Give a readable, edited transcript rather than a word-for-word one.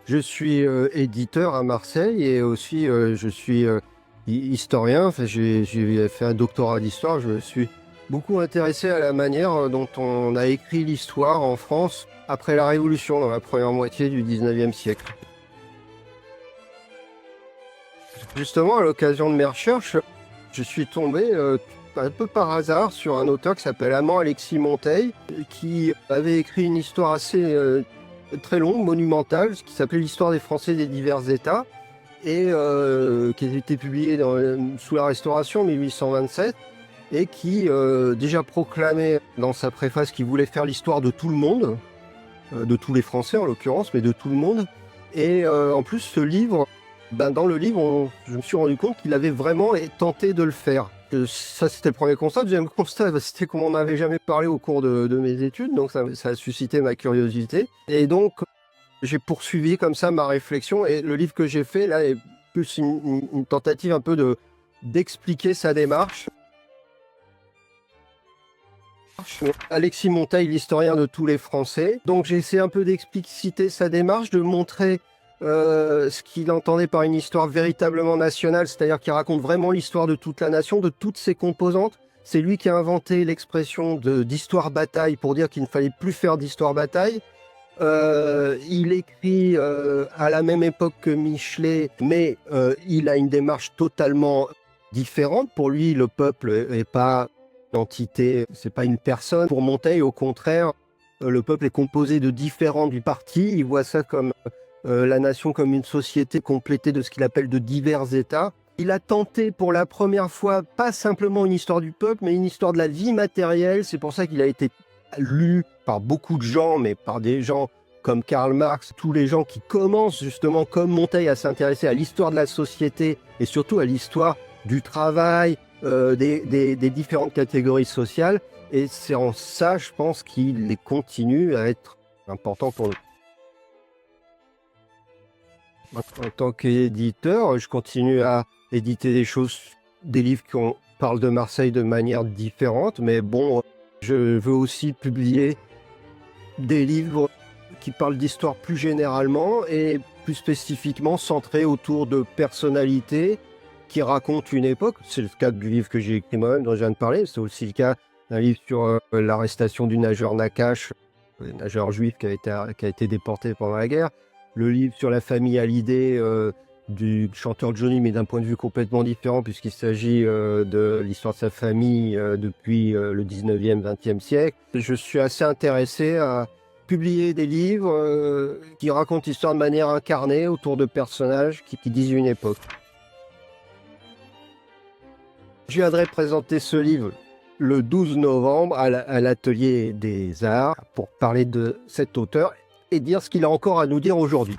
Je suis éditeur à Marseille et aussi je suis historien. Enfin, j'ai fait un doctorat d'histoire. Je me suis beaucoup intéressé à la manière dont on a écrit l'histoire en France après la Révolution, dans la première moitié du 19e siècle. Justement, à l'occasion de mes recherches, je suis tombé un peu par hasard sur un auteur qui s'appelle Alexis Monteil, qui avait écrit une histoire assez très longue, monumentale, qui s'appelait l'histoire des Français des divers États, et qui a été publiée sous la Restauration en 1827, et qui déjà proclamait dans sa préface qu'il voulait faire l'histoire de tout le monde, de tous les Français en l'occurrence, mais de tout le monde. Et en plus, ce livre, dans le livre, je me suis rendu compte qu'il avait vraiment tenté de le faire. Ça, c'était le premier constat. Le deuxième constat, c'était qu'on m'en avait jamais parlé au cours de mes études, donc ça a suscité ma curiosité. Et donc, j'ai poursuivi comme ça ma réflexion, et le livre que j'ai fait, là, est plus une tentative un peu d'expliquer sa démarche. Alexis Monteil, l'historien de tous les Français. Donc j'ai essayé un peu d'expliciter sa démarche, de montrer ce qu'il entendait par une histoire véritablement nationale, c'est-à-dire qui raconte vraiment l'histoire de toute la nation, de toutes ses composantes. C'est lui qui a inventé l'expression d'histoire-bataille pour dire qu'il ne fallait plus faire d'histoire-bataille. Il écrit à la même époque que Michelet, mais il a une démarche totalement différente. Pour lui, le peuple n'est pas une entité, c'est pas une personne. Pour Monteil, au contraire, le peuple est composé de différents parties. Il voit ça comme la nation comme une société complétée de ce qu'il appelle de divers États. Il a tenté pour la première fois, pas simplement une histoire du peuple, mais une histoire de la vie matérielle. C'est pour ça qu'il a été lu par beaucoup de gens, mais par des gens comme Karl Marx, tous les gens qui commencent justement comme Monteil à s'intéresser à l'histoire de la société et surtout à l'histoire du travail, des différentes catégories sociales. Et c'est en ça, je pense, qu'il continue à être important pour nous. En tant qu'éditeur, je continue à éditer des livres qui parlent de Marseille de manière différente, mais bon, je veux aussi publier des livres qui parlent d'histoire plus généralement et plus spécifiquement centrés autour de personnalités qui racontent une époque. C'est le cas du livre que j'ai écrit moi-même, dont je viens de parler. C'est aussi le cas d'un livre sur l'arrestation du nageur Nakache, le nageur juif qui a été déporté pendant la guerre. Le livre sur la famille Hallyday du chanteur Johnny, mais d'un point de vue complètement différent, puisqu'il s'agit de l'histoire de sa famille depuis le 19e, 20e siècle. Je suis assez intéressé à publier des livres qui racontent l'histoire de manière incarnée autour de personnages qui disent une époque. Je viendrai présenter ce livre le 12 novembre à l'Atelier des Arts pour parler de cet auteur et dire ce qu'il a encore à nous dire aujourd'hui.